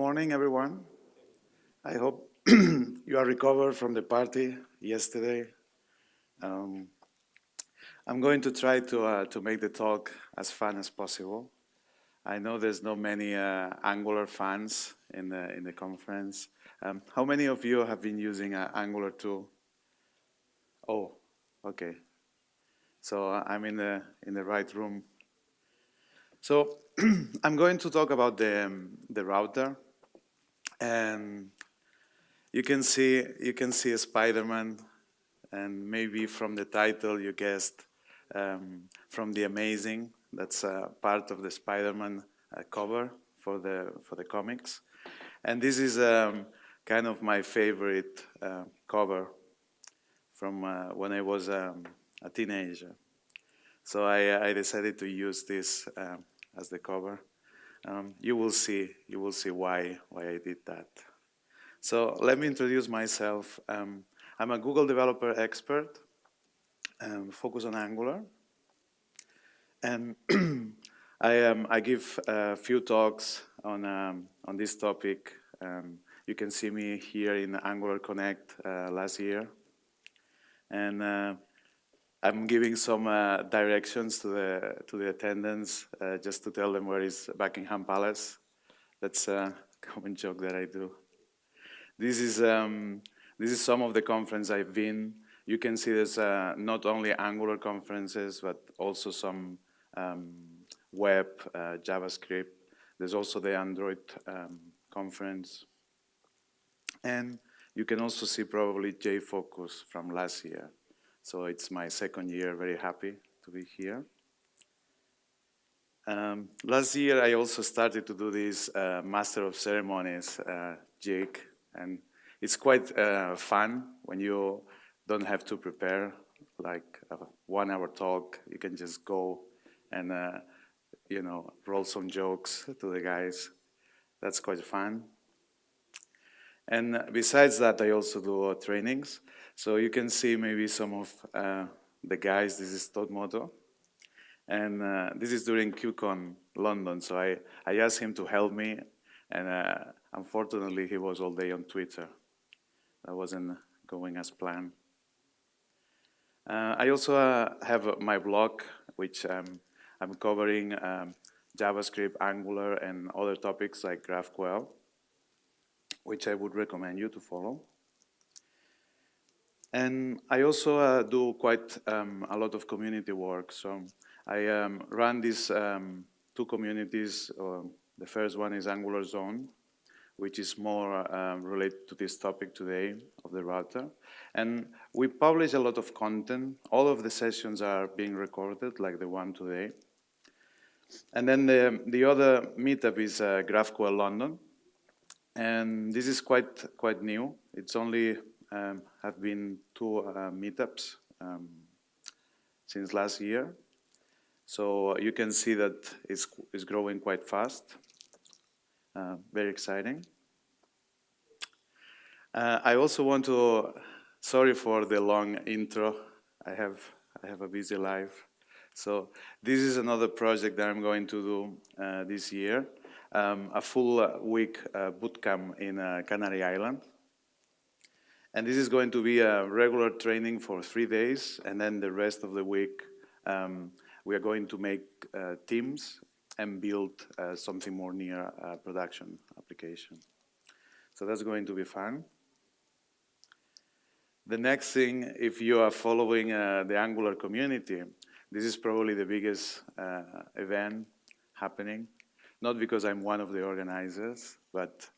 morning, everyone. I hope you are recovered from the party yesterday. I'm going to try to make the talk as fun as possible. I know there's not many Angular fans in the conference. How many of you have been using Angular 2? Oh, okay. So I'm in the right room. So I'm going to talk about the router, and you can see a Spider-Man, and maybe from the title you guessed from the Amazing. That's part of the Spider-Man cover for the comics, and this is kind of my favorite cover from when I was a teenager. So I decided to use this as the cover. You will see why I did that. So let me introduce myself. I'm a Google developer expert, focused on Angular, and I give a few talks on this topic. You can see me here in Angular Connect last year, and I'm giving some directions to the attendants, just to tell them where is Buckingham Palace. That's a common joke that I do. This is some of the conferences I've been. You can see there's not only Angular conferences, but also some web, JavaScript. There's also the Android conference. And you can also see probably JFocus from last year. So it's my second year, very happy to be here. Last year I also started to do this Master of Ceremonies jig, and it's quite fun when you don't have to prepare like a 1 hour talk. You can just go and roll some jokes to the guys. That's quite fun. And besides that, I also do trainings. So you can see maybe some of the guys. This is Todd Moto. And this is during QCon London. So I asked him to help me. And unfortunately, he was all day on Twitter. That wasn't going as planned. I also have my blog, which I'm covering JavaScript, Angular, and other topics like GraphQL, which I would recommend you to follow. And I also do quite a lot of community work. So I run these two communities. The first one is Angular Zone, which is more related to this topic today of the router. And we publish a lot of content. All of the sessions are being recorded, like the one today. And then the other meetup is GraphQL London. And this is quite new. It's only have been 2 meetups since last year. So you can see that it's growing quite fast. Very exciting. I also want to, sorry for the long intro. I have a busy life. So this is another project that I'm going to do this year. A full week bootcamp in Canary Island. And this is going to be a regular training for 3 days, and then the rest of the week we are going to make teams and build something more near production application. So that's going to be fun. The next thing, if you are following the Angular community, this is probably the biggest event happening. Not because I'm one of the organizers, but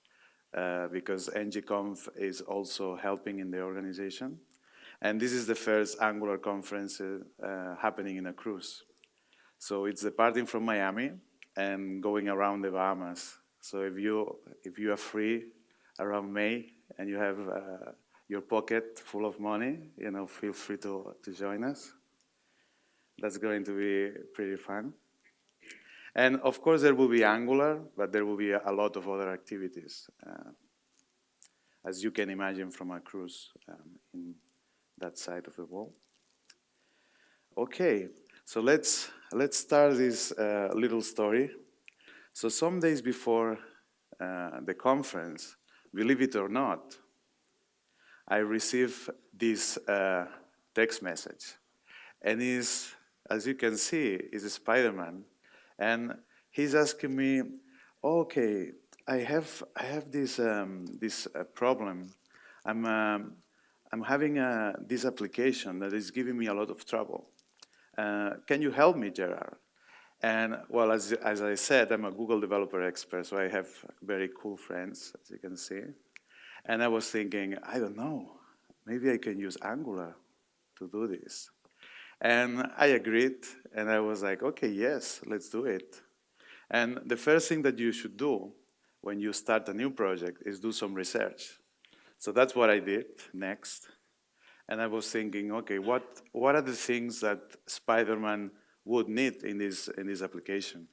because ngConf is also helping in the organization. And this is the first Angular conference happening in a cruise. So it's departing from Miami and going around the Bahamas. So if you are free around May and you have your pocket full of money, feel free to join us. That's going to be pretty fun. And of course, there will be Angular, but there will be a lot of other activities, as you can imagine from a cruise in that side of the world. Okay, so let's start this little story. So some days before the conference, believe it or not, I received this text message. And he's, as you can see, is a Spider-Man. And he's asking me, okay, I have this problem. I'm having this application that is giving me a lot of trouble. Can you help me, Gerard? And well, as I said, I'm a Google developer expert, so I have very cool friends, as you can see. And I was thinking, I don't know, maybe I can use Angular to do this. And I agreed, and I was like, okay, yes, let's do it. And the first thing that you should do when you start a new project is do some research. So that's what I did next. And I was thinking, okay, what are the things that Spider-Man would need in this application?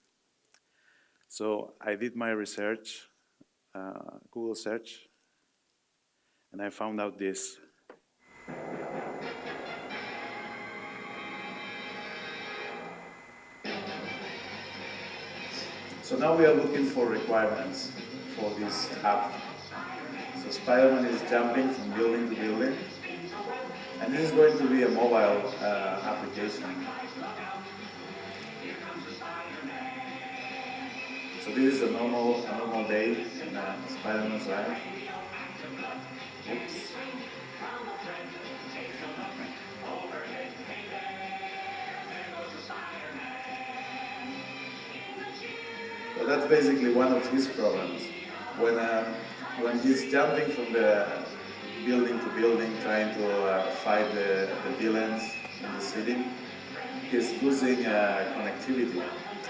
So I did my research, Google search, and I found out this. So now we are looking for requirements for this app. So Spider-Man is jumping from building to building. And this is going to be a mobile application. So this is a normal day in Spider-Man's life. Oops. So that's basically one of his problems. When he's jumping from the building to building, trying to fight the villains in the city, he's losing connectivity,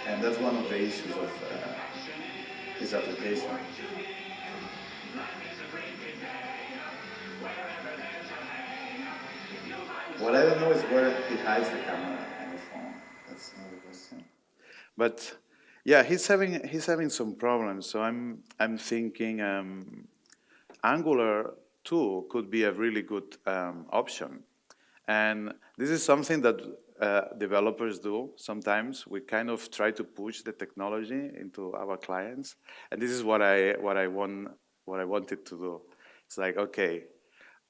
and that's one of the issues of his application. What I don't know is where he hides the camera on the phone. That's another question. But yeah, he's having some problems. So I'm thinking Angular 2 could be a really good option. And this is something that developers do sometimes. We kind of try to push the technology into our clients, and this is what I wanted to do. It's like, okay,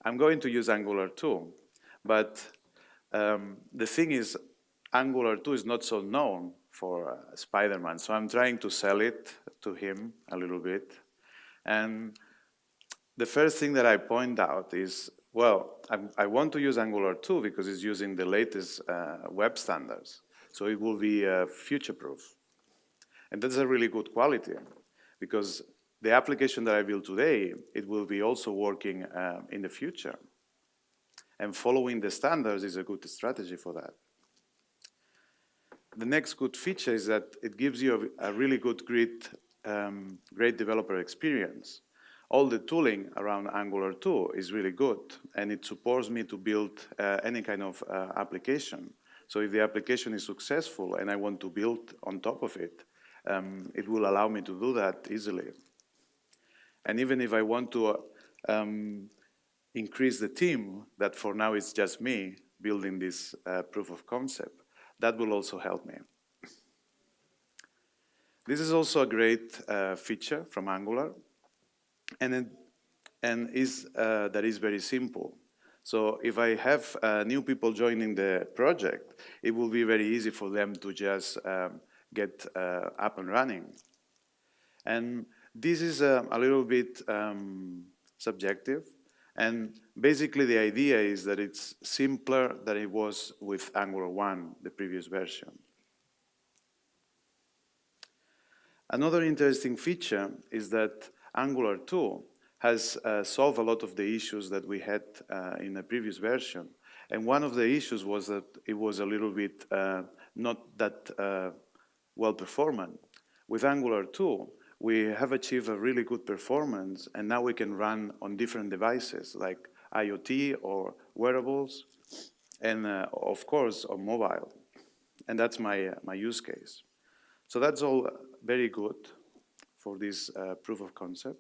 I'm going to use Angular 2, but the thing is, Angular 2 is not so known for Spider-Man, so I'm trying to sell it to him a little bit. And the first thing that I point out is, well, I want to use Angular 2 because it's using the latest web standards. So it will be future-proof. And that's a really good quality because the application that I build today, it will be also working in the future. And following the standards is a good strategy for that. The next good feature is that it gives you a really good, great developer experience. All the tooling around Angular 2 is really good, and it supports me to build any kind of application. So if the application is successful and I want to build on top of it, it will allow me to do that easily. And even if I want to increase the team, that for now is just me building this proof of concept, that will also help me. This is also a great feature from Angular, and that is very simple. So if I have new people joining the project, it will be very easy for them to just get up and running. And this is a little bit subjective. And basically the idea is that it's simpler than it was with Angular 1, the previous version. Another interesting feature is that Angular 2 has solved a lot of the issues that we had in the previous version. And one of the issues was that it was a little bit not that well performant. With Angular 2, we have achieved a really good performance, and now we can run on different devices like IoT or wearables, and of course on mobile. And that's my use case. So that's all very good for this proof of concept.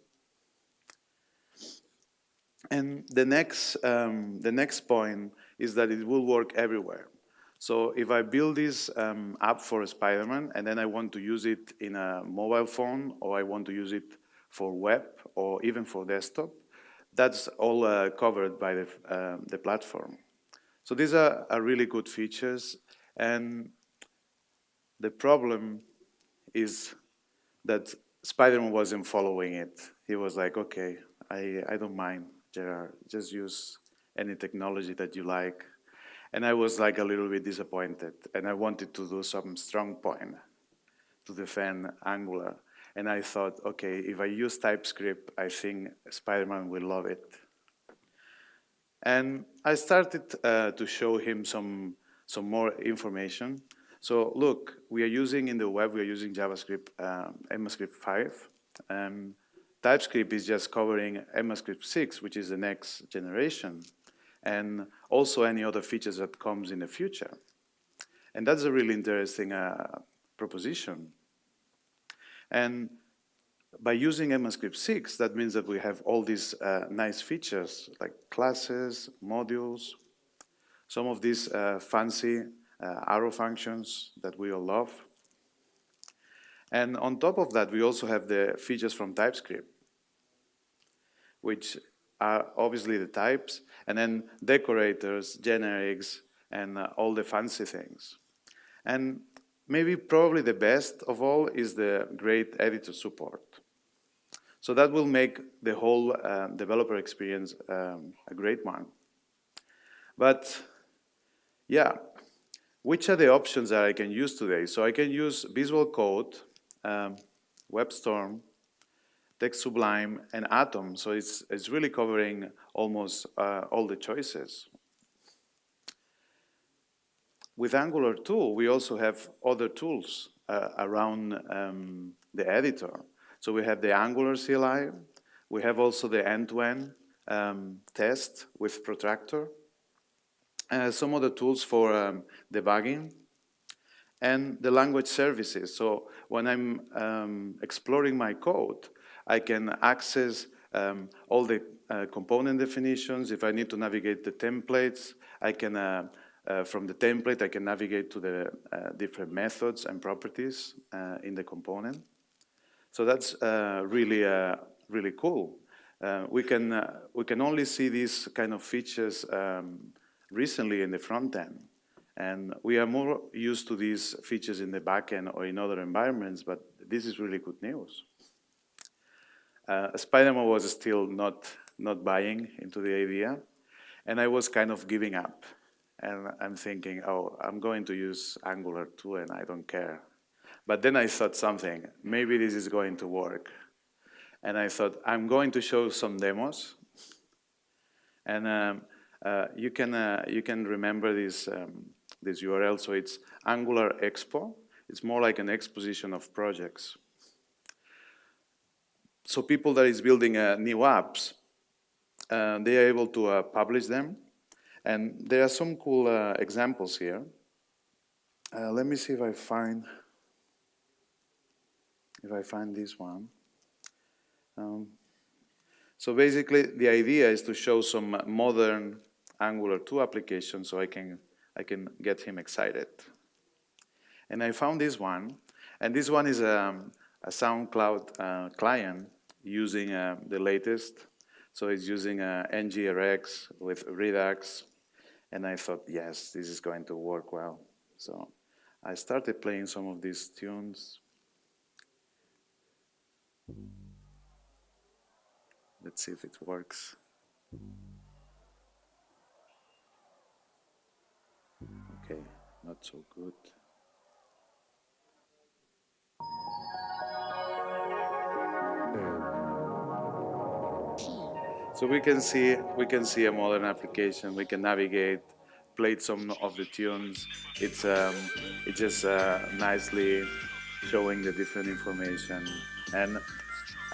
And the next point is that it will work everywhere. So if I build this app for Spider-Man and then I want to use it in a mobile phone or I want to use it for web or even for desktop. That's all covered by the platform. So these are really good features, and the problem is that Spider-Man wasn't following it. He was like, okay, I don't mind, Gerard, just use any technology that you like. And I was like a little bit disappointed, and I wanted to do some strong point to defend Angular. And I thought, okay, if I use TypeScript, I think Spider-Man will love it. And I started to show him some more information. So look, we are using in the web, we are using JavaScript, ECMAScript 5. TypeScript is just covering ECMAScript 6, which is the next generation, and also any other features that comes in the future. And that's a really interesting proposition. And by using ECMAScript 6, that means that we have all these nice features like classes, modules, some of these fancy arrow functions that we all love. And on top of that, we also have the features from TypeScript, which are obviously the types, and then decorators, generics, and all the fancy things. And maybe probably the best of all is the great editor support. So that will make the whole developer experience a great one. But yeah, which are the options that I can use today? So I can use Visual Code, WebStorm, Text Sublime, and Atom. So it's really covering almost all the choices. With Angular 2, we also have other tools around the editor. So we have the Angular CLI. We have also the end-to-end test with Protractor. Some other tools for debugging. And the language services. So when I'm exploring my code, I can access all the component definitions. If I need to navigate the templates, I can, from the template, I can navigate to the different methods and properties in the component. So that's really cool. We can only see these kind of features recently in the front end. And we are more used to these features in the backend or in other environments, but this is really good news. Spider-Man was still not buying into the idea, and I was kind of giving up. And I'm thinking, oh, I'm going to use Angular 2 and I don't care. But then I thought something, maybe this is going to work. And I thought, I'm going to show some demos. And you can remember this URL. So it's Angular Expo. It's more like an exposition of projects. So people that is building new apps, they are able to publish them. And there are some cool examples here. Let me see if I find this one. So basically, the idea is to show some modern Angular 2 applications so I can get him excited. And I found this one, and this one is a SoundCloud client using the latest. So it's using NGRX with Redux, and I thought, yes, this is going to work well. So I started playing some of these tunes. Let's see if it works. Okay, not so good. So we can see a modern application. We can navigate, play some of the tunes. It's just nicely showing the different information. And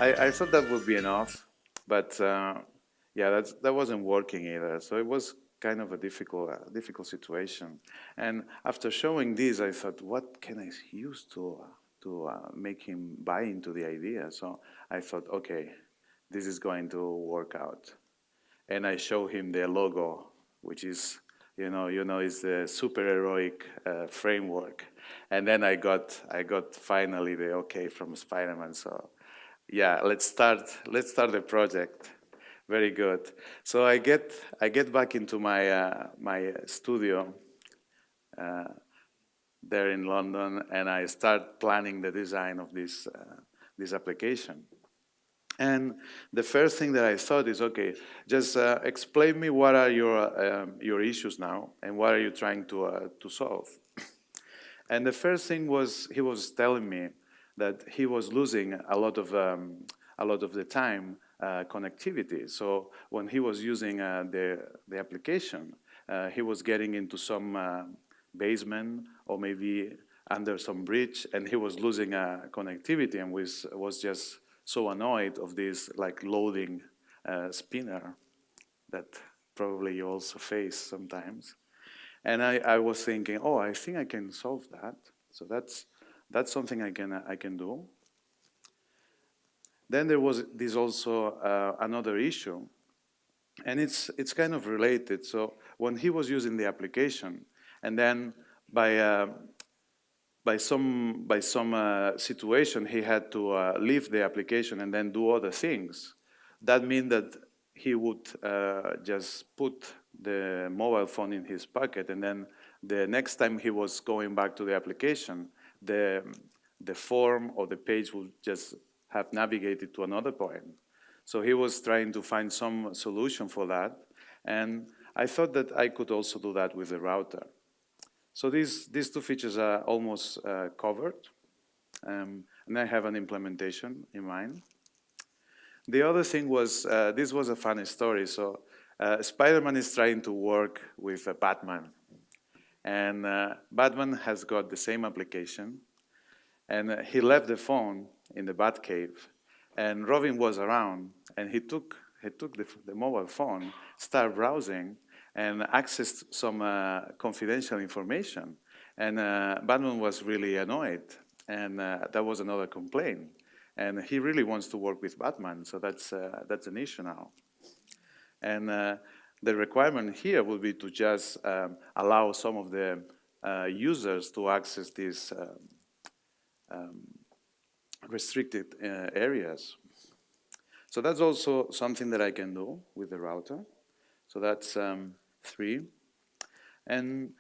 I thought that would be enough, but yeah, that wasn't working either. So it was kind of a difficult situation. And after showing this, I thought, what can I use to make him buy into the idea? So I thought, okay, this is going to work out. And I show him the logo, which is, is the superheroic framework. And then I got finally the okay from Spider-Man. So Yeah, let's start the project. Very good. So I get back into my studio there in London, and I start planning the design of this application. And the first thing that I thought is, okay, just explain me what are your issues now, and what are you trying to solve. And the first thing was he was telling me that he was losing a lot of the time connectivity. So when he was using the application, he was getting into some basement or maybe under some bridge, and he was losing connectivity, and was just so annoyed of this like loading spinner that probably you also face sometimes. And I was thinking, oh, I think I can solve that. So that's something I can do. Then there was this also another issue, and it's kind of related. So when he was using the application, and then by uh, by some situation he had to leave the application and then do other things. That means that he would just put the mobile phone in his pocket, and then the next time he was going back to the application, the form or the page would just have navigated to another point. So he was trying to find some solution for that, and I thought that I could also do that with the router. So these two features are almost covered, and I have an implementation in mind. The other thing was, this was a funny story. So Spider-Man is trying to work with Batman, and Batman has got the same application, and he left the phone in the Batcave, and Robin was around, and he took the mobile phone, started browsing, and accessed some confidential information. And Batman was really annoyed, and that was another complaint. And he really wants to work with Batman, so that's an issue now. And the requirement here will be to just allow some of the users to access these restricted areas. So that's also something that I can do with the router. So that's 3. And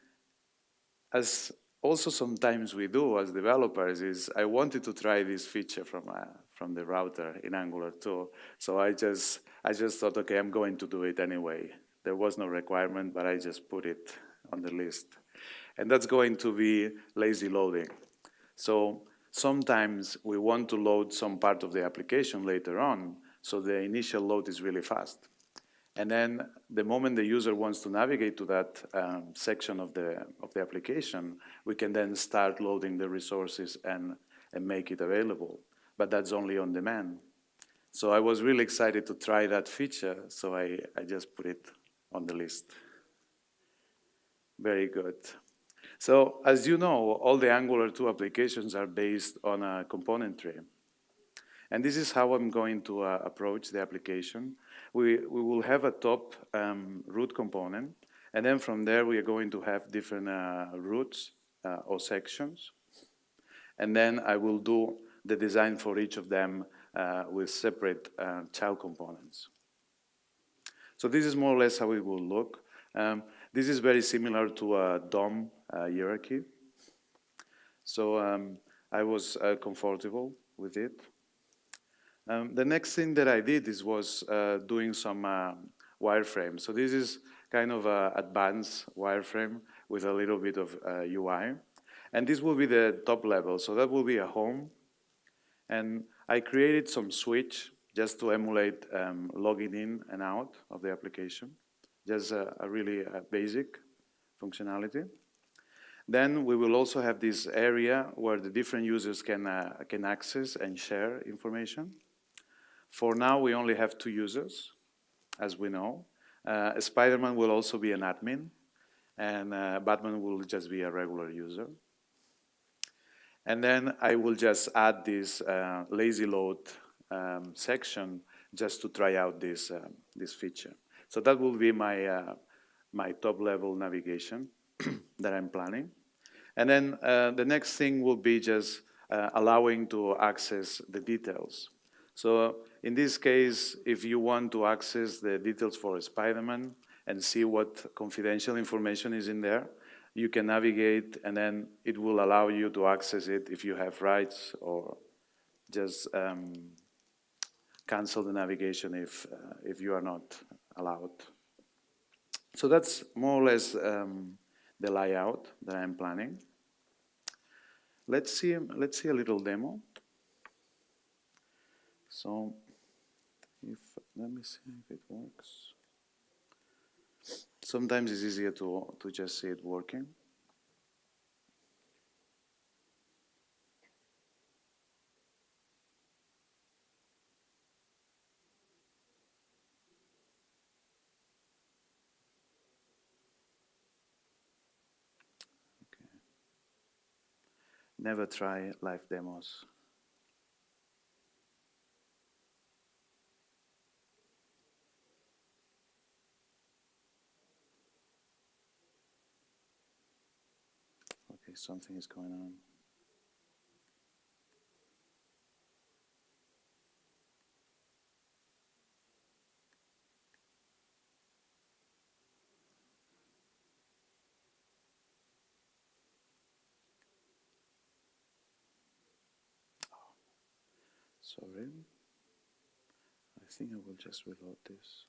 as also sometimes we do as developers is I wanted to try this feature from the router in Angular 2. So I just thought, okay, I'm going to do it anyway. There was no requirement, but I just put it on the list. And that's going to be lazy loading. So sometimes we want to load some part of the application later on, so the initial load is really fast. And then the moment the user wants to navigate to that section of the application, we can then start loading the resources and make it available. But that's only on demand. So I was really excited to try that feature, so I just put it on the list. Very good. So as you know, all the Angular 2 applications are based on a component tree. And this is how I'm going to approach the application. We will have a top root component, and then from there we are going to have different roots or sections. And then I will do the design for each of them with separate child components. So this is more or less how it will look. This is very similar to a DOM hierarchy. So I was comfortable with it. The next thing that I did was doing some wireframe. So this is kind of an advanced wireframe with a little bit of UI. And this will be the top level. So that will be a home. And I created some switch just to emulate logging in and out of the application. Just a really basic functionality. Then we will also have this area where the different users can access and share information. For now, we only have 2 users, as we know. Spider-Man will also be an admin, and Batman will just be a regular user. And then I will just add this lazy load section just to try out this feature. So that will be my top-level navigation that I'm planning. And then the next thing will be just allowing to access the details. So in this case, if you want to access the details for Spider-Man and see what confidential information is in there, you can navigate and then it will allow you to access it if you have rights, or just cancel the navigation if you are not allowed. So that's more or less the layout that I'm planning. Let's see a little demo. So let me see if it works. Sometimes it's easier to just see it working. Okay. Never try live demos. Okay, something is going on. Sorry. I think I will just reload this.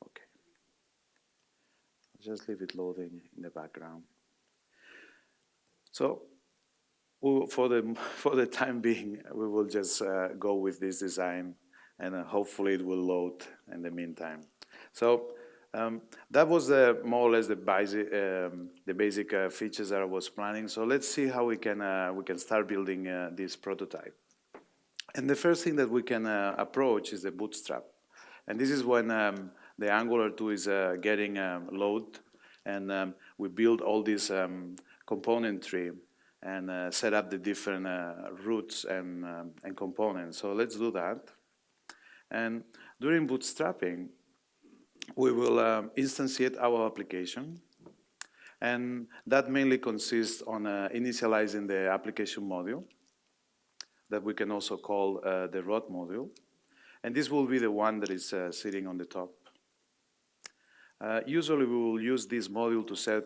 Okay. I'll just leave it loading in the background. So for the time being, we will just go with this design, and hopefully it will load in the meantime. So that was more or less the basic features that I was planning. So let's see how we can start building this prototype. And the first thing that we can approach is the bootstrap. And this is when the Angular 2 is getting load, and we build all this component tree and set up the different routes and components. So let's do that. And during bootstrapping, we will instantiate our application. And that mainly consists on initializing the application module that we can also call the road module. And this will be the one that is sitting on the top. Usually we will use this module to set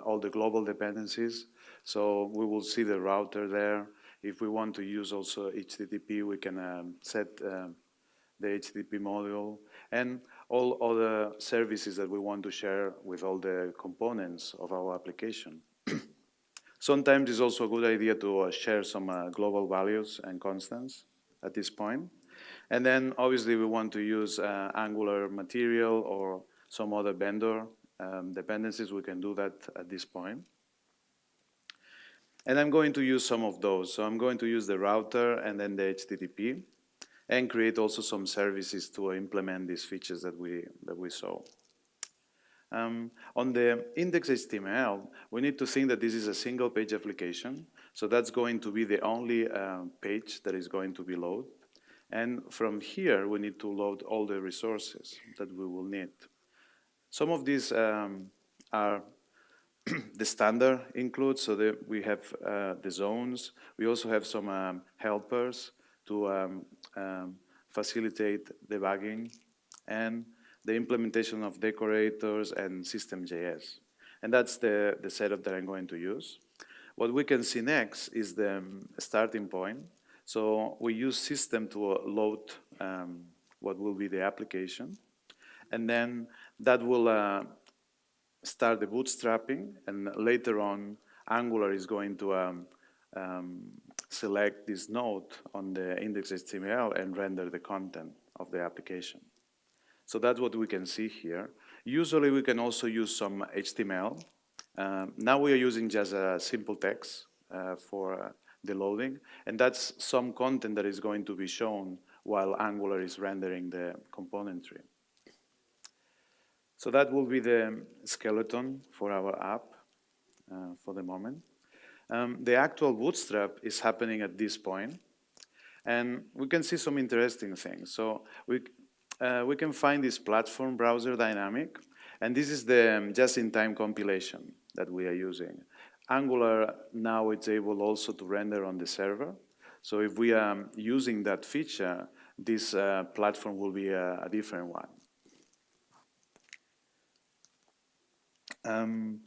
all the global dependencies. So we will see the router there. If we want to use also HTTP, we can set the HTTP module and all other services that we want to share with all the components of our application. Sometimes it's also a good idea to share some global values and constants at this point. And then obviously we want to use Angular material or some other vendor dependencies. We can do that at this point. And I'm going to use some of those. So I'm going to use the router and then the HTTP and create also some services to implement these features that we saw. On the index.html, we need to think that this is a single page application. So that's going to be the only page that is going to be loaded. And from here, we need to load all the resources that we will need. Some of these are the standard includes, so that we have the zones. We also have some helpers to facilitate debugging, and the implementation of decorators and system.js. And that's the setup that I'm going to use. What we can see next is the starting point. So we use system to load what will be the application. And then that will start the bootstrapping. And later on, Angular is going to select this node on the index.html and render the content of the application. So that's what we can see here. Usually we can also use some HTML. Now we are using just a simple text for the loading, and that's some content that is going to be shown while Angular is rendering the component tree. So that will be the skeleton for our app for the moment. The actual bootstrap is happening at this point, and we can see some interesting things. So we can find this platform browser dynamic, And this is the just-in-time compilation that we are using. Angular now it's able also to render on the server. So if we are using that feature, this platform will be a different one.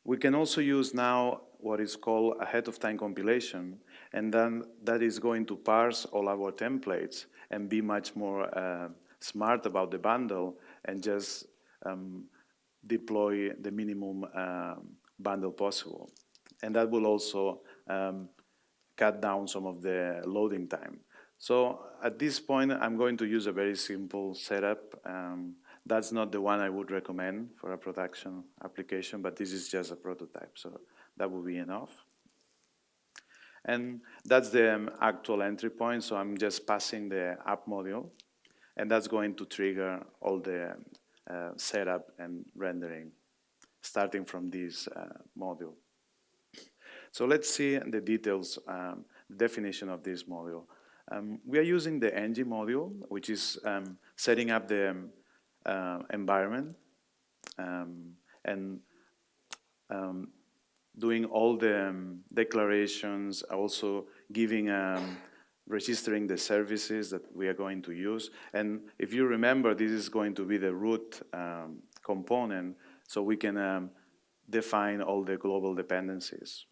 We can also use now what is called ahead-of-time compilation, and then that is going to parse all our templates and be much more smart about the bundle and just deploy the minimum bundle possible. And that will also cut down some of the loading time. So at this point, I'm going to use a very simple setup. That's not the one I would recommend for a production application, but this is just a prototype, so that will be enough. And that's the actual entry point, so I'm just passing the app module, and that's going to trigger all the setup and rendering, starting from this module. So let's see the details, definition of this module. We are using the ng module, which is setting up the environment and doing all the declarations, also giving, registering the services that we are going to use. And if you remember, this is going to be the root component, so we can define all the global dependencies.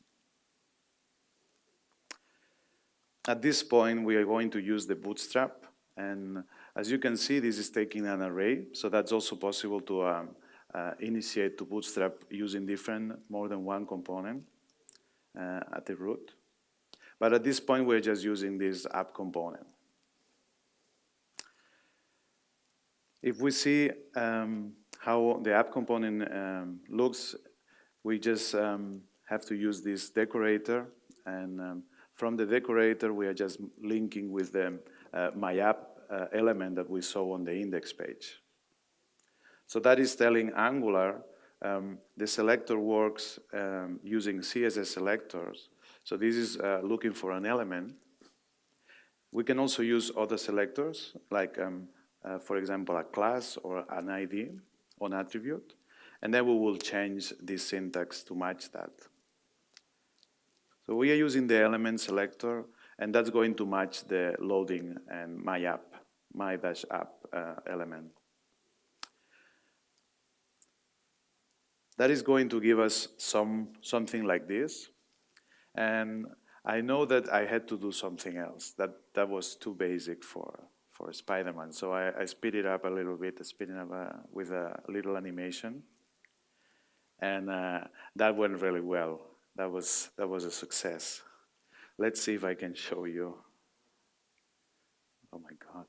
At this point, we are going to use the bootstrap, and as you can see, this is taking an array, so that's also possible to initiate to bootstrap using more than one component at the root. But at this point, we're just using this app component. If we see how the app component looks, we just have to use this decorator, and from the decorator, we are just linking with the my app element that we saw on the index page. So that is telling Angular the selector works using CSS selectors. So this is looking for an element. We can also use other selectors, like, for example, a class or an ID or an attribute. And then we will change this syntax to match that. So we are using the element selector, and that's going to match the loading and my-app element. That is going to give us something like this. And I know that I had to do something else. That was too basic for Spider-Man. So I speed it up a little bit, speeding up with a little animation. And that went really well. That was a success. Let's see if I can show you. Oh my God.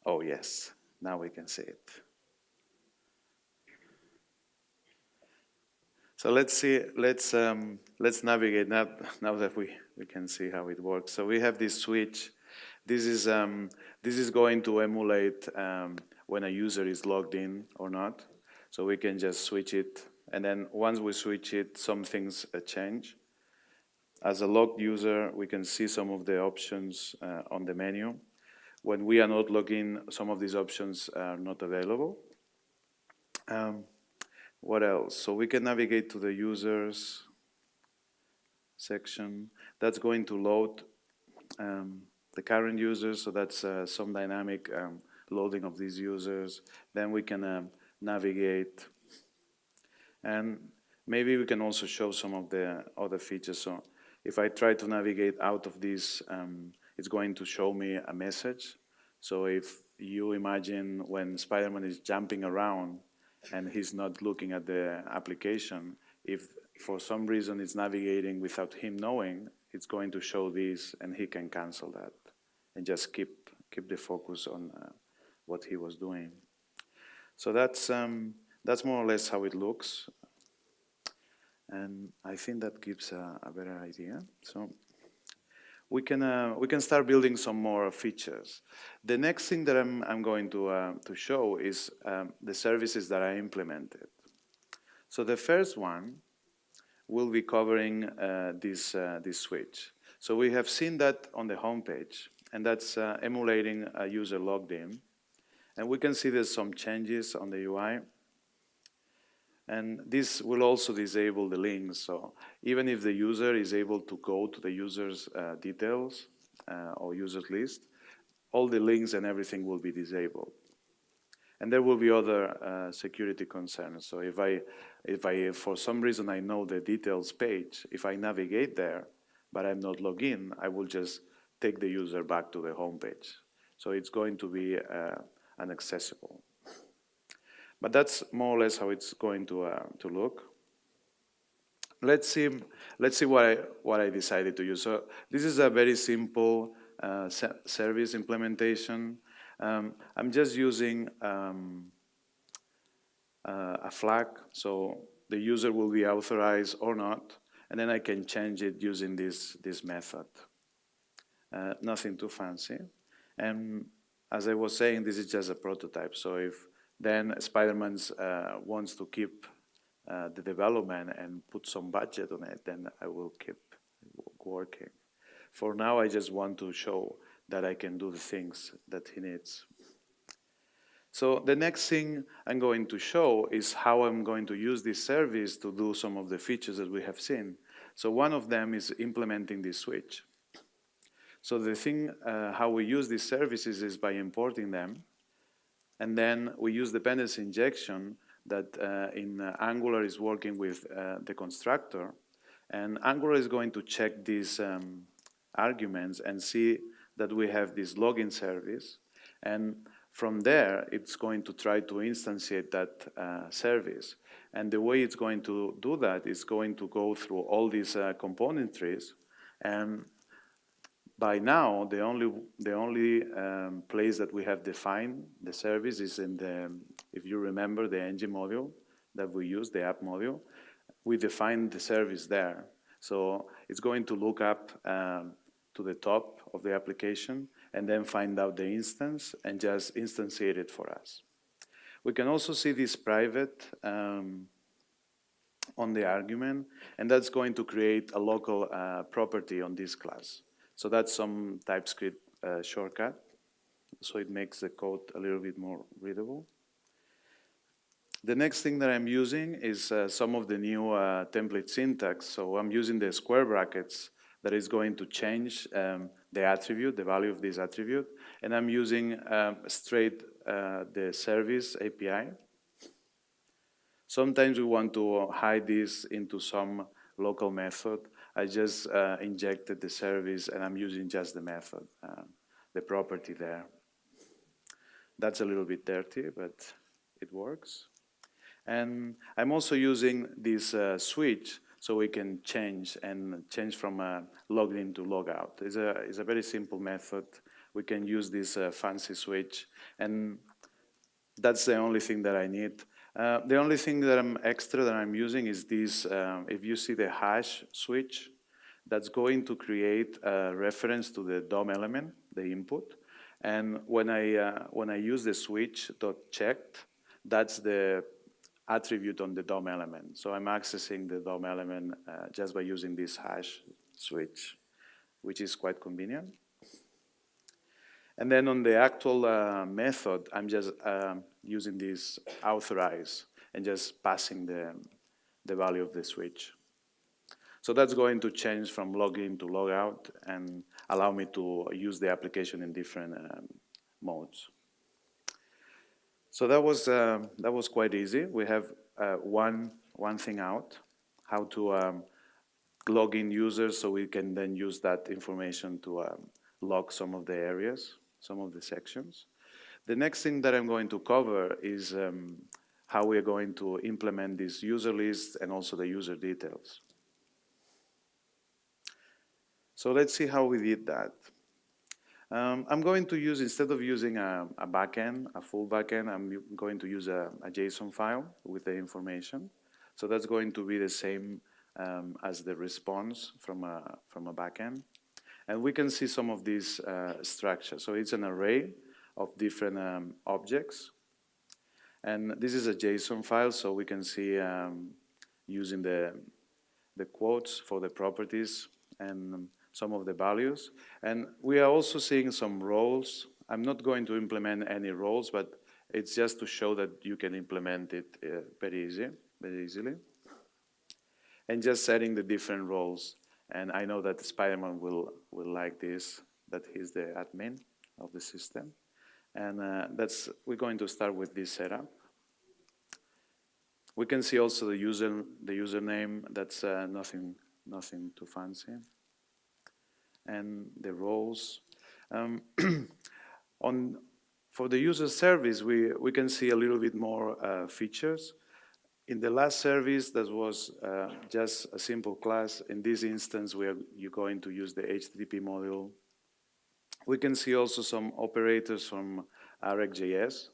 Oh yes, now we can see it. So let's see. Let's navigate now that we can see how it works. So we have this switch. This is going to emulate when a user is logged in or not. So we can just switch it, and then once we switch it, some things change. As a logged user, we can see some of the options on the menu. When we are not logged in, some of these options are not available. What else? So we can navigate to the users section. That's going to load the current users, so that's some dynamic loading of these users. Then we can navigate, and maybe we can also show some of the other features. So if I try to navigate out of this, it's going to show me a message. So if you imagine when Spider-Man is jumping around and he's not looking at the application, if for some reason it's navigating without him knowing, it's going to show this, and he can cancel that and just keep the focus on what he was doing. So that's more or less how it looks, and I think that gives a better idea. So we can start building some more features. The next thing that I'm going to show is the services that I implemented. So the first one will be covering this switch. So we have seen that on the home page, and that's emulating a user logged in. And we can see there's some changes on the UI. And this will also disable the links. So even if the user is able to go to the user's details or user's list, all the links and everything will be disabled. And there will be other security concerns. So if I, for some reason, I know the details page, if I navigate there, but I'm not logged in, I will just take the user back to the home page. So it's going to be inaccessible. But that's more or less how it's going to look. Let's see what I decided to use. So this is a very simple service implementation. I'm just using a flag, so the user will be authorized or not, and then I can change it using this method. Nothing too fancy. And as I was saying, this is just a prototype. So if then Spider-Man wants to keep the development and put some budget on it, then I will keep working. For now, I just want to show that I can do the things that he needs. So the next thing I'm going to show is how I'm going to use this service to do some of the features that we have seen. So one of them is implementing this switch. So the thing, how we use these services is by importing them, and then we use dependency injection that in Angular is working with the constructor, and Angular is going to check these arguments and see that we have this login service, and from there it's going to try to instantiate that service. And the way it's going to do that is going to go through all these component trees, and by now, the only place that we have defined the service is in the, if you remember, the engine module that we use, the app module. We defined the service there. So it's going to look up to the top of the application and then find out the instance and just instantiate it for us. We can also see this private on the argument, and that's going to create a local property on this class. So that's some TypeScript shortcut, so it makes the code a little bit more readable. The next thing that I'm using is some of the new template syntax. So I'm using the square brackets that is going to change the attribute, the value of this attribute, and I'm using straight the service API. Sometimes we want to hide this into some local method. I just injected the service and I'm using just the method, the property there. That's a little bit dirty, but it works. And I'm also using this switch so we can change from logged in to log out. It's a very simple method. We can use this fancy switch, and that's the only thing that I need. The only thing that I'm using is this, if you see the hash switch, that's going to create a reference to the DOM element, the input. And when I use the switch.checked, that's the attribute on the DOM element. So I'm accessing the DOM element just by using this hash switch, which is quite convenient. And then on the actual method, I'm just using this authorize and just passing the value of the switch. So that's going to change from login to logout and allow me to use the application in different modes. So that was quite easy. We have one thing out, how to log in users so we can then use that information to log some of the areas, some of the sections. The next thing that I'm going to cover is how we are going to implement this user list and also the user details. So let's see how we did that. I'm going to use, instead of using a backend, a full backend, I'm going to use a JSON file with the information. So that's going to be the same as the response from a backend. And we can see some of these structures. So it's an array of different objects. And this is a JSON file, so we can see using the quotes for the properties and some of the values. And we are also seeing some roles. I'm not going to implement any roles, but it's just to show that you can implement it very easily. And just setting the different roles. And I know that Spider-Man will like this, that he's the admin of the system. And we're going to start with this setup. We can see also the username. That's nothing too fancy. And the roles. For the user service, we can see a little bit more features. In the last service, that was just a simple class. In this instance, you're going to use the HTTP module. We can see also some operators from RxJS,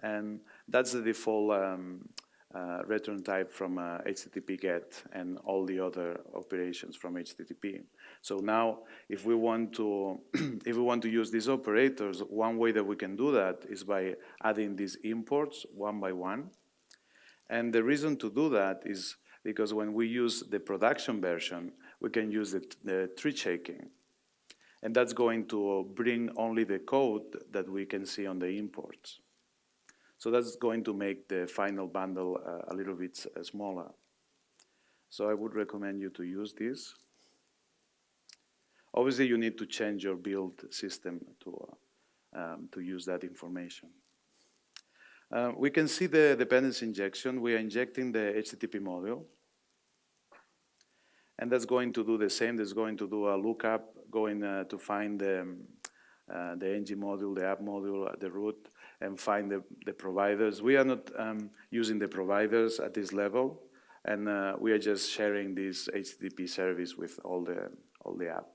and that's the default return type from HTTP GET and all the other operations from HTTP. So now, if we want to use these operators, one way that we can do that is by adding these imports one by one. And the reason to do that is because when we use the production version, we can use the tree shaking. And that's going to bring only the code that we can see on the imports. So that's going to make the final bundle a little bit smaller. So I would recommend you to use this. Obviously, you need to change your build system to use that information. We can see the dependency injection. We are injecting the HTTP module. And that's going to do the same. That's going to do a lookup, going to find the ng module, the app module, the root, and find the providers. We are not using the providers at this level, and we are just sharing this HTTP service with all the app.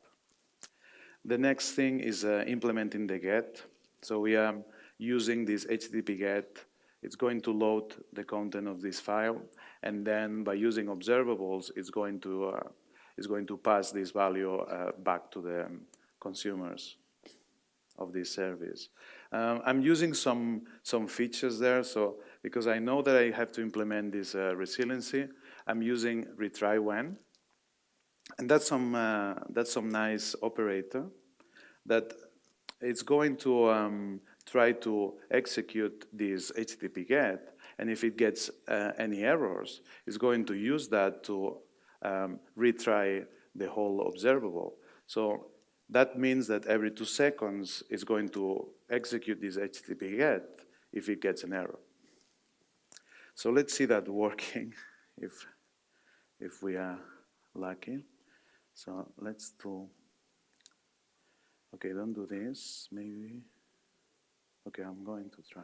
The next thing is implementing the GET. So we are using this HTTP GET. It's going to load the content of this file, and then by using observables, it's going to pass this value back to the consumers of this service. I'm using some features there, so because I know that I have to implement this resiliency, I'm using retry when, and that's some nice operator that it's going to try to execute this HTTP GET, and if it gets any errors, it's going to use that to retry the whole observable. So that means that every 2 seconds it's going to execute this HTTP GET if it gets an error. So let's see that working if we are lucky. So let's do, okay, don't do this, maybe. Okay, I'm going to try.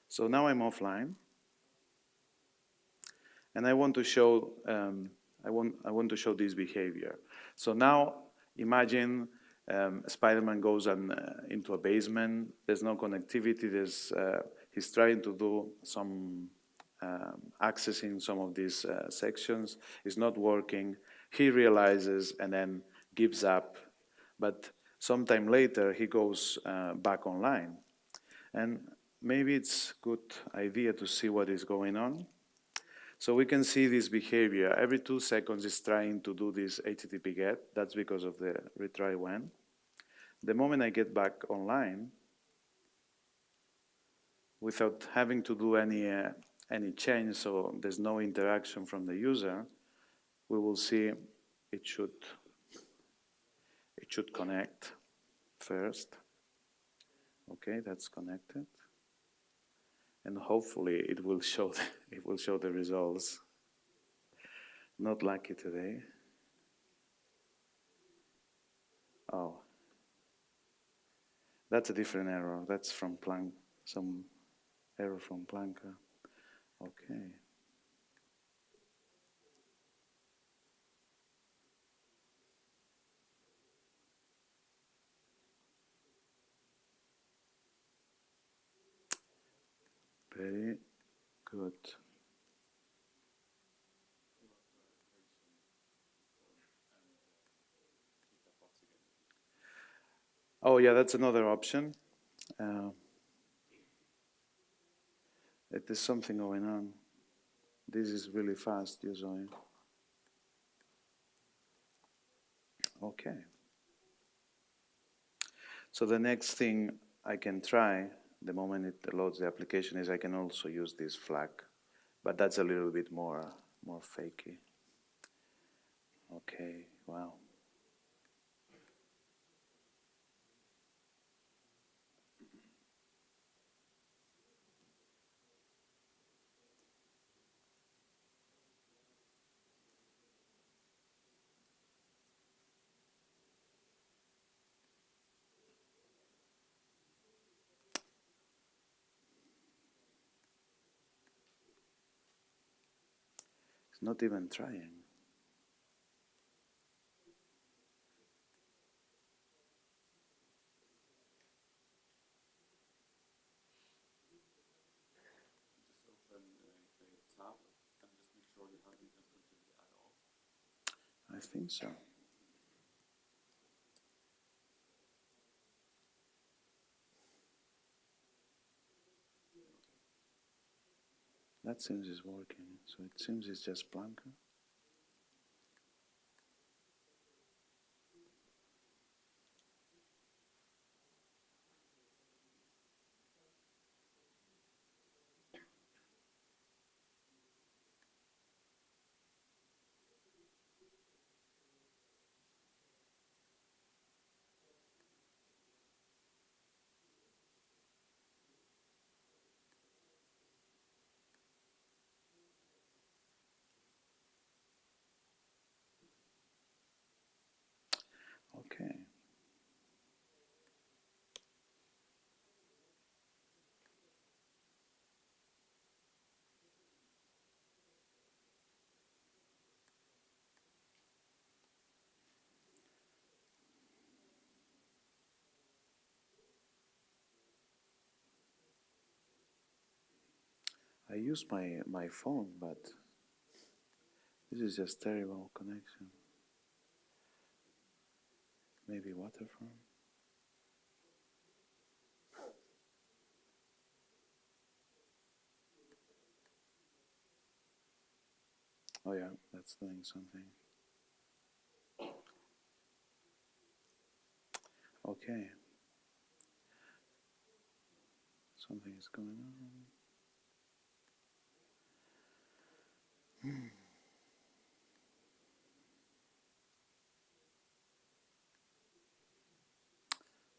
So now I'm offline, and I want to show I want to show this behavior. So now imagine Spider-Man goes into a basement. There's no connectivity. He's trying to do some accessing some of these sections. It's not working. He realizes and then gives up. But sometime later, he goes back online. And maybe it's a good idea to see what is going on. So we can see this behavior. Every 2 seconds it's trying to do this HTTP GET. That's because of the retry when. The moment I get back online, without having to do any change, so there's no interaction from the user, we will see it should connect first. Okay, that's connected. And hopefully it will show the results. Not lucky today. Oh, that's a different error. That's from Planck, some error from Planck. Okay. Very good. Oh yeah, that's another option. There's something going on. This is really fast usually. Okay. So the next thing I can try, the moment it loads the application, is I can also use this flag, but that's a little bit more fakey. Okay, wow. It's not even trying. I think so. That seems it's working. So it seems it's just Blanca. Okay. I use my phone, but this is just terrible connection. Maybe waterfront. Oh yeah, that's doing something. Okay, something is going on.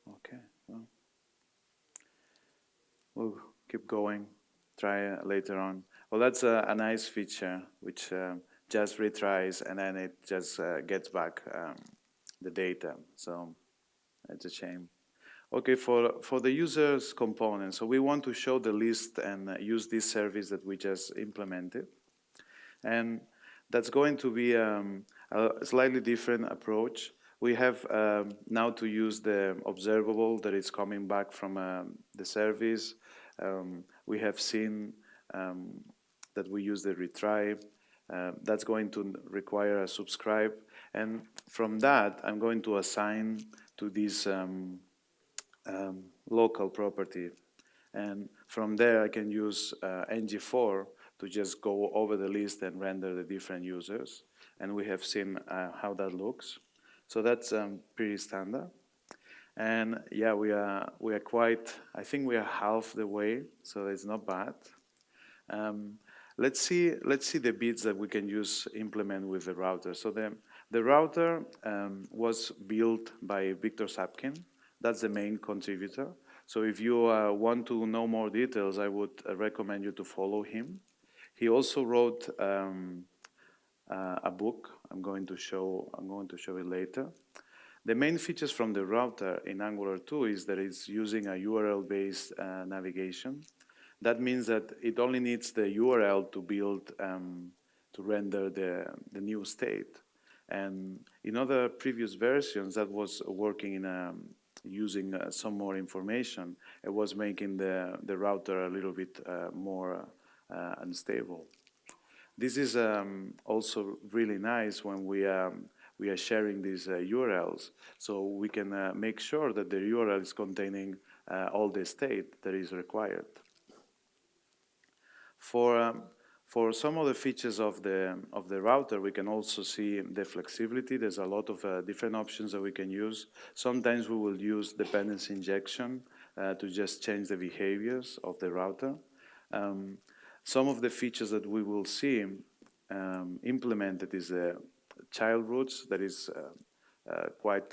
Okay, well, we'll keep going. Try later on. Well, that's a nice feature which just retries and then it just gets back the data. So it's a shame. Okay, for the users component, so we want to show the list and use this service that we just implemented. And that's going to be a slightly different approach. We have now to use the observable that is coming back from the service. We have seen that we use the retry. That's going to require a subscribe. And from that, I'm going to assign to this local property. And from there, I can use ng4 to just go over the list and render the different users. And we have seen how that looks. So that's pretty standard. And yeah, we are quite, I think we are half the way, so it's not bad. Let's see the bits that we can use implement with the router. So the router was built by Victor Sapkin. That's the main contributor. So if you want to know more details, I would recommend you to follow him. He also wrote a book. I'm going to show it later. The main features from the router in Angular 2 is that it's using a URL-based navigation. That means that it only needs the URL to build, to render the new state. And in other previous versions, that was working in using some more information. It was making the router a little bit more unstable. This is also really nice when we are sharing these URLs, so we can make sure that the URL is containing all the state that is required. For For some of the features of the router, we can also see the flexibility. There's a lot of different options that we can use. Sometimes we will use dependency injection to just change the behaviors of the router. Some of the features that we will see implemented is child roots that is quite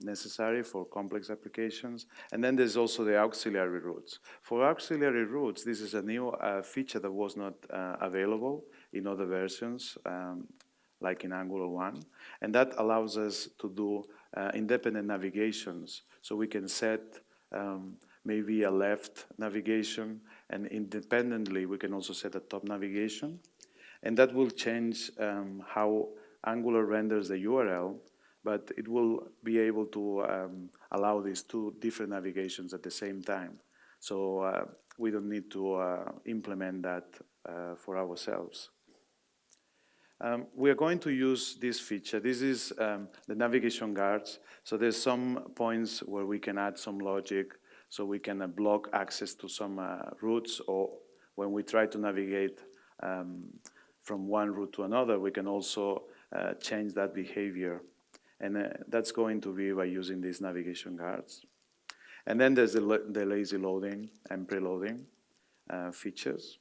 necessary for complex applications. And then there's also the auxiliary roots. For auxiliary roots, this is a new feature that was not available in other versions, like in Angular 1. And that allows us to do independent navigations. So we can set maybe a left navigation, and independently we can also set a top navigation. And that will change how Angular renders the URL, but it will be able to allow these two different navigations at the same time. So we don't need to implement that for ourselves. We are going to use this feature. This is the navigation guards. So there's some points where we can add some logic, so we can block access to some routes, or when we try to navigate from one route to another, we can also change that behavior. And that's going to be by using these navigation guards. And then there's the lazy loading and preloading features.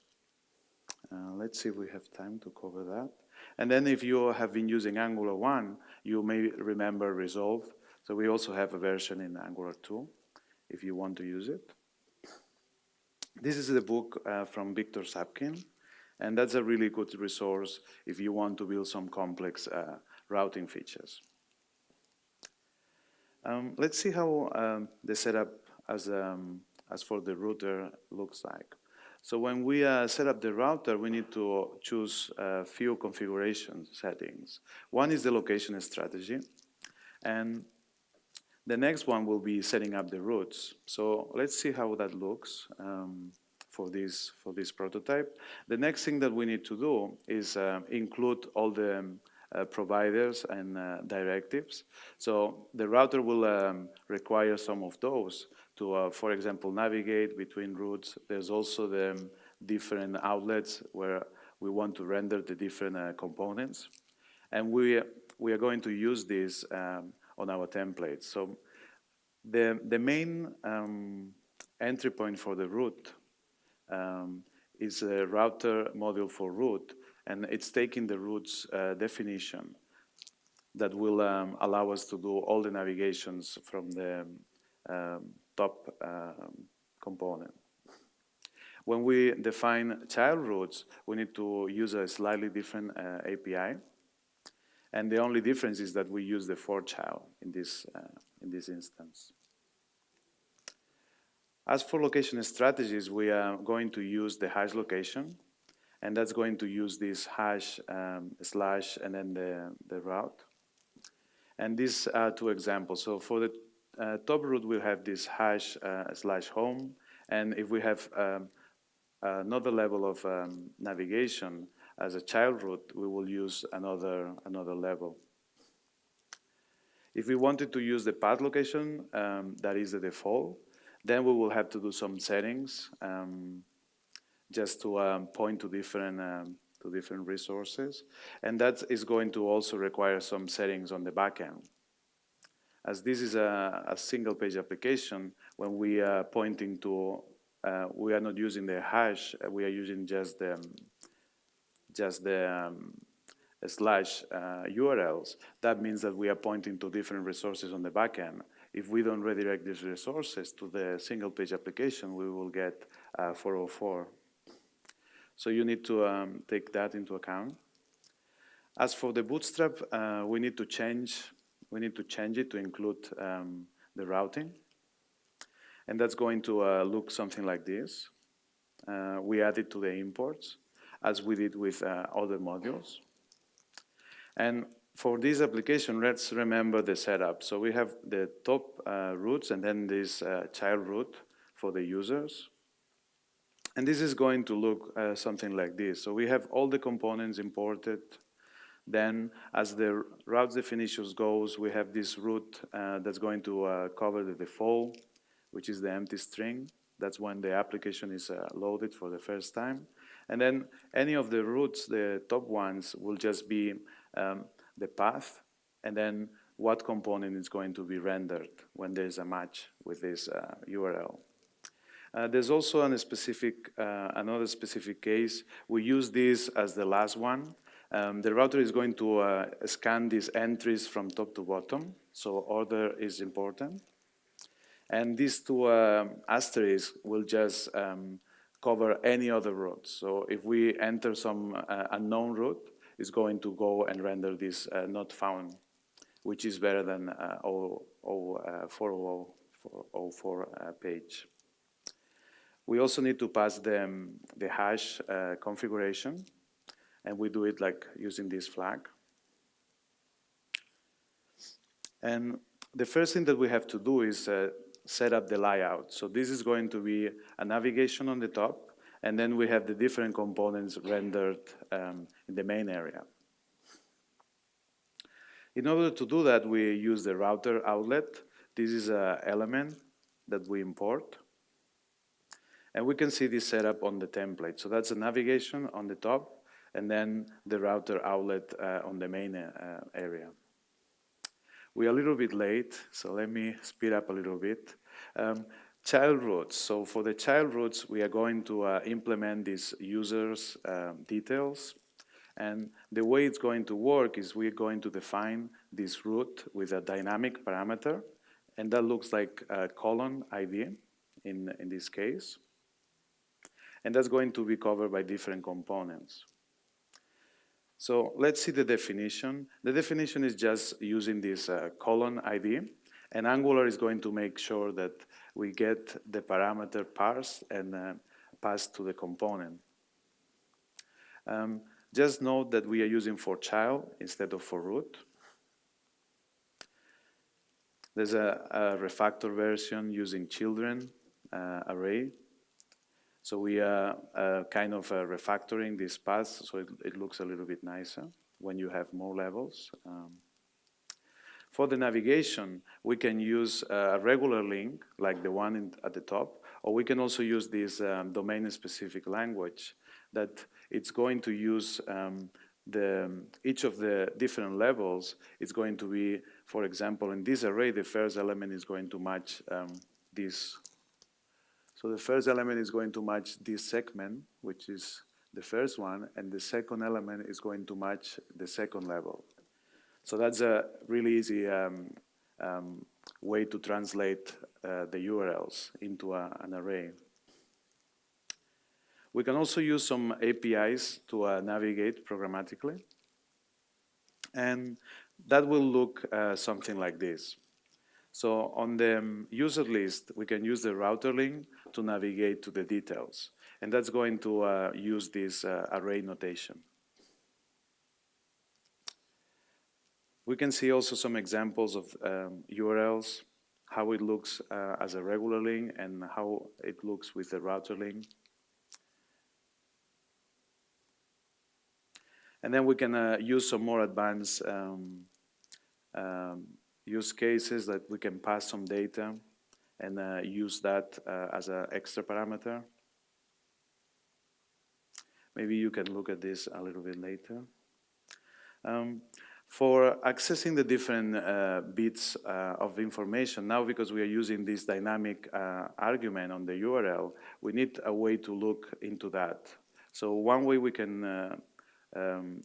Let's see if we have time to cover that. And then if you have been using Angular 1, you may remember Resolve. So we also have a version in Angular 2, if you want to use it. This is the book from Victor Sapkin, and that's a really good resource if you want to build some complex routing features. Let's see how the setup as for the router looks like. So when we set up the router, we need to choose a few configuration settings. One is the location strategy, and the next one will be setting up the routes. So let's see how that looks for this prototype. The next thing that we need to do is include all the providers and directives. So the router will require some of those to, for example, navigate between routes. There's also the different outlets where we want to render the different components. And we are going to use this on our templates. So the main entry point for the route is a router module for route, and it's taking the route's definition that will allow us to do all the navigations from the top component. When we define child routes, we need to use a slightly different API. And the only difference is that we use the for child in this instance. As for location strategies, we are going to use the hash location, and that's going to use this hash slash and then the route. And these are two examples. So for the top route, we'll have this hash slash home, and if we have another level of navigation as a child route, we will use another level. If we wanted to use the path location, that is the default, then we will have to do some settings just to point to different resources. And that is going to also require some settings on the backend. As this is a single page application, when we are pointing to, we are not using the hash, we are using just the slash URLs. That means that we are pointing to different resources on the backend. If we don't redirect these resources to the single page application, we will get 404. So you need to take that into account. As for the bootstrap, we need to change it to include the routing. And that's going to look something like this. We add it to the imports, as we did with other modules. And for this application, let's remember the setup. So we have the top routes and then this child route for the users. And this is going to look something like this. So we have all the components imported. Then as the route definitions goes, we have this route that's going to cover the default, which is the empty string. That's when the application is loaded for the first time. And then any of the roots, the top ones, will just be the path, and then what component is going to be rendered when there's a match with this URL. There's also another specific case. We use this as the last one. The router is going to scan these entries from top to bottom, so order is important. And these two asterisks will just cover any other route. So if we enter some unknown route, it's going to go and render this not found, which is better than 404 page. We also need to pass the hash configuration, and we do it like using this flag. And the first thing that we have to do is set up the layout. So this is going to be a navigation on the top, and then we have the different components rendered in the main area. In order to do that, we use the router outlet. This is an element that we import. And we can see this setup on the template. So that's a navigation on the top, and then the router outlet on the main area. We are a little bit late, so let me speed up a little bit. Child routes. So for the child routes, we are going to implement these users' details. And the way it's going to work is we're going to define this route with a dynamic parameter, and that looks like a colon ID in this case. And that's going to be covered by different components. So let's see the definition. The definition is just using this colon ID, and Angular is going to make sure that we get the parameter parsed and passed to the component. Just note that we are using for child instead of for root. There's a refactor version using children array. So we are kind of refactoring this path so it looks a little bit nicer when you have more levels. For the navigation, we can use a regular link like the one at the top, or we can also use this domain-specific language that it's going to use each of the different levels. It's going to be, for example, in this array, the first element is going to match this. So the first element is going to match this segment, which is the first one, and the second element is going to match the second level. So that's a really easy way to translate the URLs into an array. We can also use some APIs to navigate programmatically. And that will look something like this. So on the user list, we can use the router link to navigate to the details. And that's going to use this array notation. We can see also some examples of URLs, how it looks as a regular link and how it looks with the router link. And then we can use some more advanced use cases that we can pass some data and use that as an extra parameter. Maybe you can look at this a little bit later. For accessing the different bits of information, now because we are using this dynamic argument on the URL, we need a way to look into that. So one way we can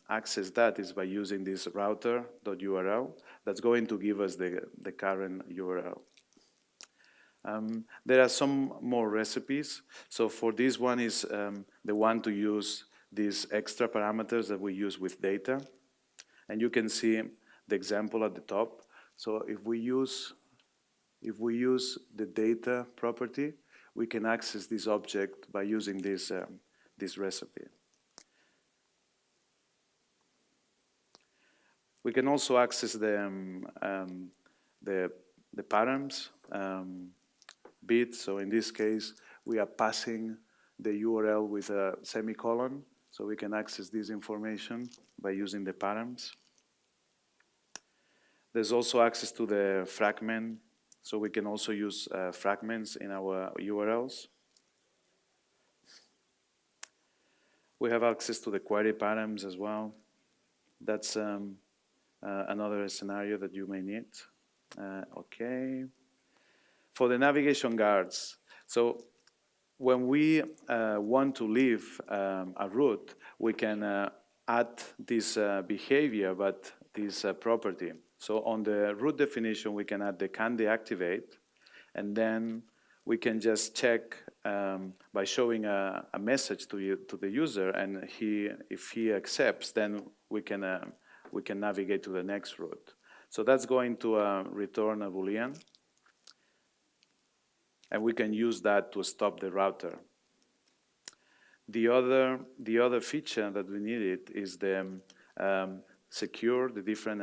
access that is by using this router.url that's going to give us the current URL. There are some more recipes. So for this one is the one to use these extra parameters that we use with data. And you can see the example at the top. So if we use the data property, we can access this object by using this recipe. We can also access the params bit. So in this case, we are passing the URL with a semicolon. So we can access this information by using the params. There's also access to the fragment. So we can also use fragments in our URLs. We have access to the query params as well. That's another scenario that you may need. Okay. For the navigation guards, so when we want to leave a route, we can add this behavior, but this property. So on the route definition, we can add the can deactivate, and then we can just check by showing a message to the user, and if he accepts, then we can navigate to the next route. So that's going to return a Boolean, and we can use that to stop the router. The other feature that we needed is the secure the different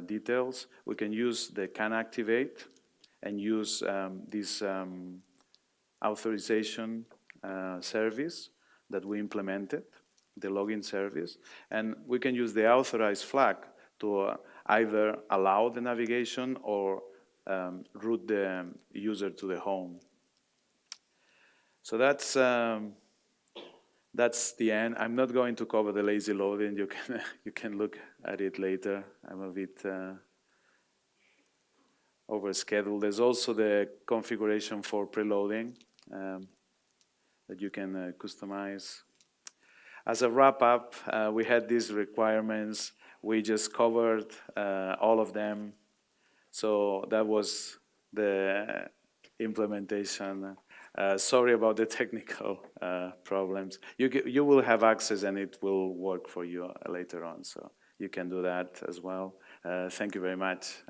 details. We can use the can activate and use this authorization service that we implemented, the login service, and we can use the authorize flag to either allow the navigation or route the user to the home. So that's the end. I'm not going to cover the lazy loading. You can look at it later. I'm a bit overscheduled. There's also the configuration for preloading that you can customize. As a wrap-up, we had these requirements. We just covered all of them. So that was the implementation. Sorry about the technical problems. You will have access and it will work for you later on. So you can do that as well. Thank you very much.